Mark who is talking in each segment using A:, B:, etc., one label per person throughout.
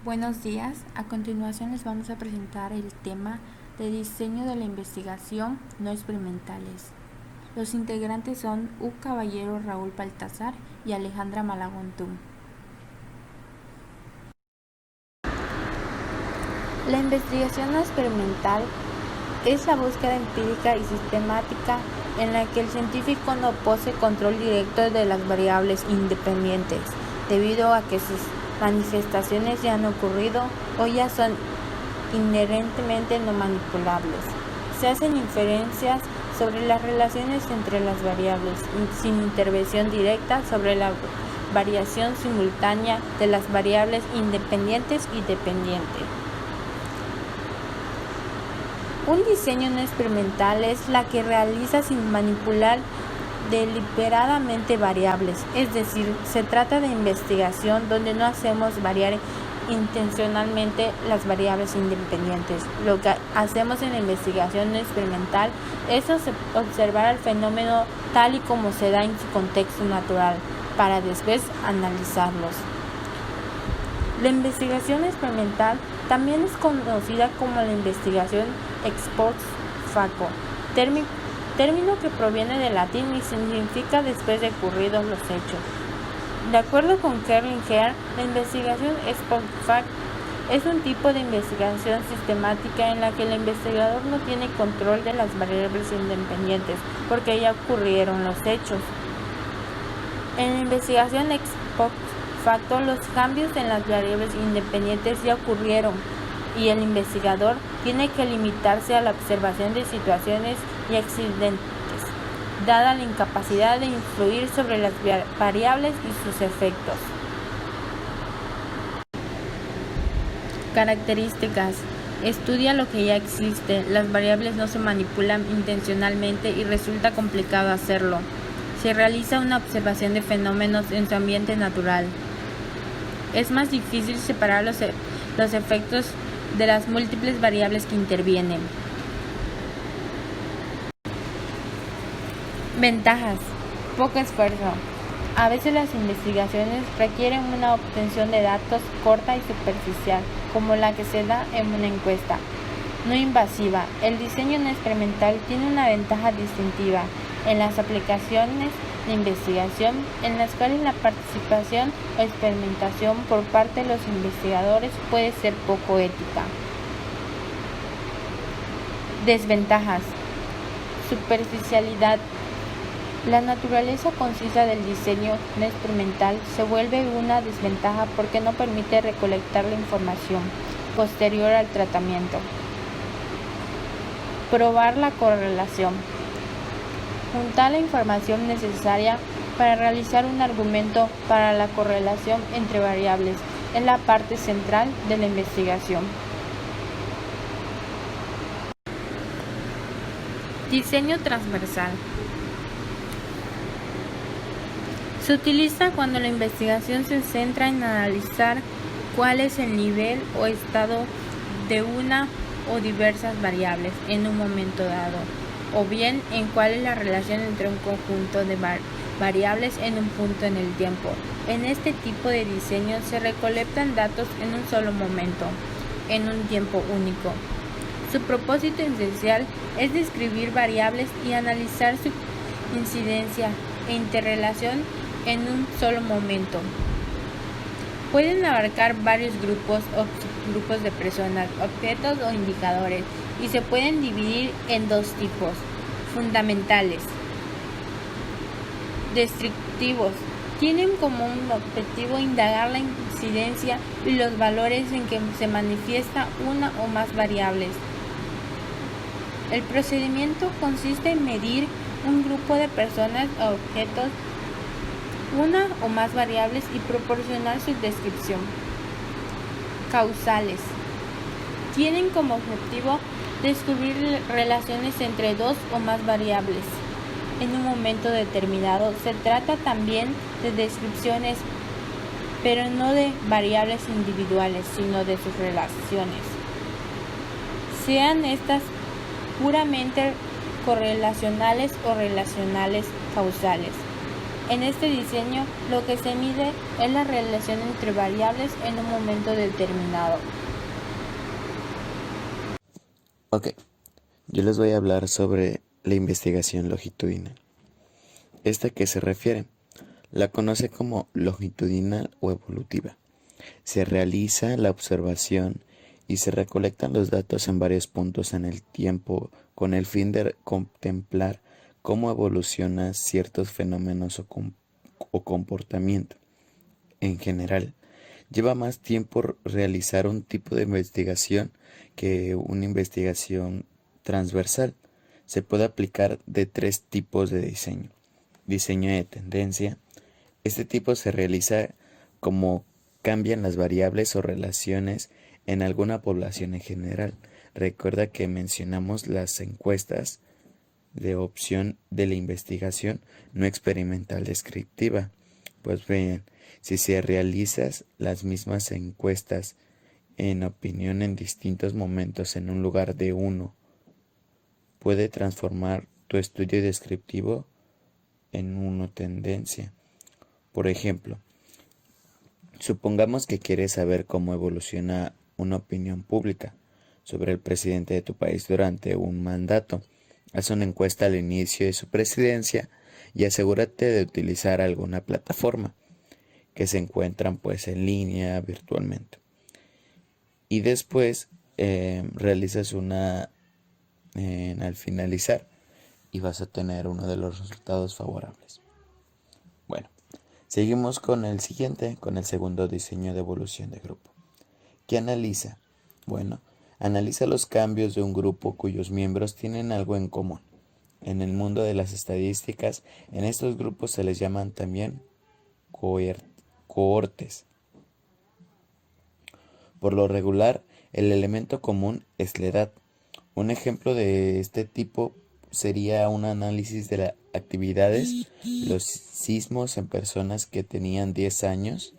A: Buenos días, a continuación les vamos a presentar el tema de diseño de la investigación no experimentales. Los integrantes son U. Caballero, Raúl Baltazar y Alejandra Malagón Tum. La investigación no experimental es la búsqueda empírica y sistemática en la que el científico no posee control directo de las variables independientes, debido a que sus manifestaciones ya han ocurrido o ya son inherentemente no manipulables. Se hacen inferencias sobre las relaciones entre las variables, sin intervención directa sobre la variación simultánea de las variables independientes y dependientes. Un diseño no experimental es la que realiza sin manipular deliberadamente variables, es decir, se trata de investigación donde no hacemos variar intencionalmente las variables independientes. Lo que hacemos en la investigación no experimental es observar el fenómeno tal y como se da en su contexto natural, para después analizarlos. La investigación experimental también es conocida como la investigación ex post facto, término que proviene del latín y significa después de ocurridos los hechos. De acuerdo con Kerlinger, la investigación ex post facto es un tipo de investigación sistemática en la que el investigador no tiene control de las variables independientes porque ya ocurrieron los hechos. En la investigación ex post facto, los cambios en las variables independientes ya ocurrieron y el investigador tiene que limitarse a la observación de situaciones y accidentes, dada la incapacidad de influir sobre las variables y sus efectos. Características. Estudia lo que ya existe. Las variables no se manipulan intencionalmente y resulta complicado hacerlo. Se realiza una observación de fenómenos en su ambiente natural. Es más difícil separar los efectos de las múltiples variables que intervienen. Ventajas. Poco esfuerzo. A veces las investigaciones requieren una obtención de datos corta y superficial, como la que se da en una encuesta. No invasiva. El diseño no experimental tiene una ventaja distintiva en las aplicaciones de investigación en las cuales la participación o experimentación por parte de los investigadores puede ser poco ética. Desventajas. Superficialidad. La naturaleza concisa del diseño no experimental se vuelve una desventaja porque no permite recolectar la información posterior al tratamiento. Probar la correlación. Juntar la información necesaria para realizar un argumento para la correlación entre variables es la parte central de la investigación. Diseño transversal. Se utiliza cuando la investigación se centra en analizar cuál es el nivel o estado de una o diversas variables en un momento dado, o bien en cuál es la relación entre un conjunto de variables en un punto en el tiempo. En este tipo de diseño se recolectan datos en un solo momento, en un tiempo único. Su propósito esencial es describir variables y analizar su incidencia e interrelación en un solo momento. Pueden abarcar varios grupos o subgrupos de personas, objetos o indicadores, y se pueden dividir en dos tipos: fundamentales, descriptivos. Tienen como un objetivo indagar la incidencia y los valores en que se manifiesta una o más variables. El procedimiento consiste en medir un grupo de personas o objetos, una o más variables, y proporcionar su descripción. Causales. Tienen como objetivo descubrir relaciones entre dos o más variables en un momento determinado. Se trata también de descripciones, pero no de variables individuales, sino de sus relaciones, sean estas puramente correlacionales o relacionales causales. En este diseño, lo que se mide es la relación entre variables en un momento determinado.
B: Ok, yo les voy a hablar sobre la investigación longitudinal. ¿Esta a qué se refiere? La conoce como longitudinal o evolutiva. Se realiza la observación y se recolectan los datos en varios puntos en el tiempo con el fin de contemplar cómo evolucionan ciertos fenómenos o comportamiento. En general, lleva más tiempo realizar un tipo de investigación que una investigación transversal. Se puede aplicar de tres tipos de diseño. Diseño de tendencia. Este tipo se realiza como cambian las variables o relaciones en alguna población en general. Recuerda que mencionamos las encuestas de opción de la investigación no experimental descriptiva. Pues bien, si se realizan las mismas encuestas en opinión en distintos momentos en un lugar de uno, puede transformar tu estudio descriptivo en una tendencia. Por ejemplo, supongamos que quieres saber cómo evoluciona una opinión pública sobre el presidente de tu país durante un mandato. Haz una encuesta al inicio de su presidencia y asegúrate de utilizar alguna plataforma que se encuentran pues en línea virtualmente. Y después realizas una al finalizar y vas a tener uno de los resultados favorables. Bueno, seguimos con el siguiente, con el segundo diseño de evolución de grupo. ¿Qué analiza? Bueno, analiza los cambios de un grupo cuyos miembros tienen algo en común. En el mundo de las estadísticas, en estos grupos se les llaman también cohortes. Por lo regular, el elemento común es la edad. Un ejemplo de este tipo sería un análisis de las actividades, los sismos en personas que tenían 10 años.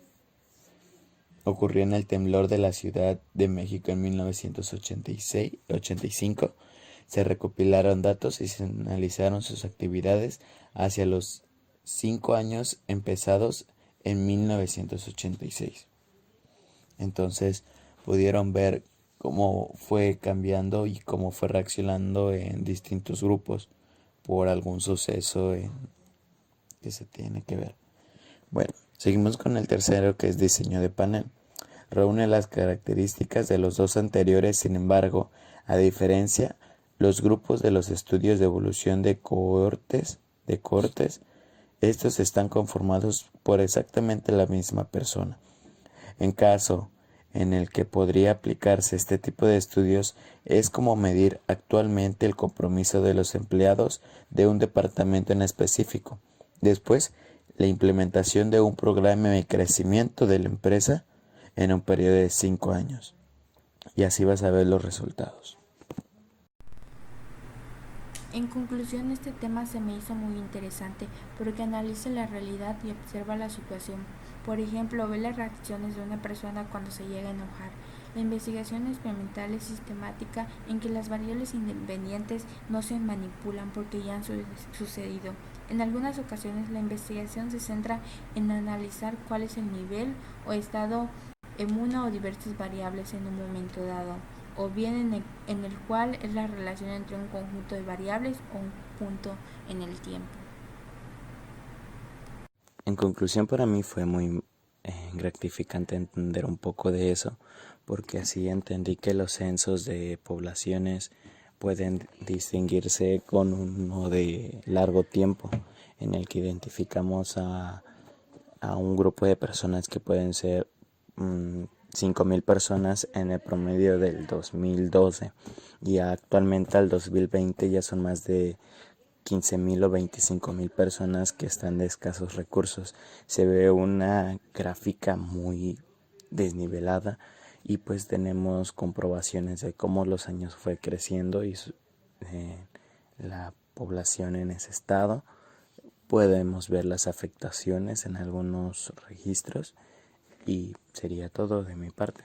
B: Ocurrió en el temblor de la Ciudad de México en 1985. Se recopilaron datos y se analizaron sus actividades hacia los 5 años empezados en 1986. Entonces pudieron ver cómo fue cambiando y cómo fue reaccionando en distintos grupos por algún suceso que se tiene que ver. Bueno, seguimos con el tercero, que es diseño de panel. Reúne las características de los dos anteriores, sin embargo, a diferencia, los grupos de los estudios de evolución de cohortes, estos están conformados por exactamente la misma persona. En caso en el que podría aplicarse este tipo de estudios es como medir actualmente el compromiso de los empleados de un departamento en específico. Después, la implementación de un programa de crecimiento de la empresa en un periodo de 5 años. Y así vas a ver los resultados.
A: En conclusión, este tema se me hizo muy interesante porque analiza la realidad y observa la situación. Por ejemplo, ve las reacciones de una persona cuando se llega a enojar. La investigación experimental es sistemática en que las variables independientes no se manipulan porque ya han sucedido. En algunas ocasiones la investigación se centra en analizar cuál es el nivel o estado en una o diversas variables en un momento dado, o bien en el cual es la relación entre un conjunto de variables o un punto en el tiempo.
B: En conclusión, para mí fue muy gratificante entender un poco de eso, porque así entendí que los censos de poblaciones pueden distinguirse con uno de largo tiempo, en el que identificamos a un grupo de personas que pueden ser 5.000 personas en el promedio del 2012, y actualmente al 2020 ya son más de 15.000 o 25.000 personas que están de escasos recursos. Se ve una gráfica muy desnivelada y pues tenemos comprobaciones de cómo los años fue creciendo y la población en ese estado. Podemos ver las afectaciones en algunos registros y sería todo de mi parte.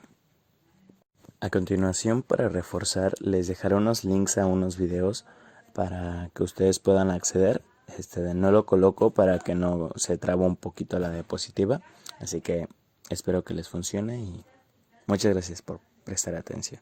B: A continuación, para reforzar, les dejaré unos links a unos videos para que ustedes puedan acceder no lo coloco para que no se traba un poquito la diapositiva. Así que espero que les funcione y muchas gracias por prestar atención.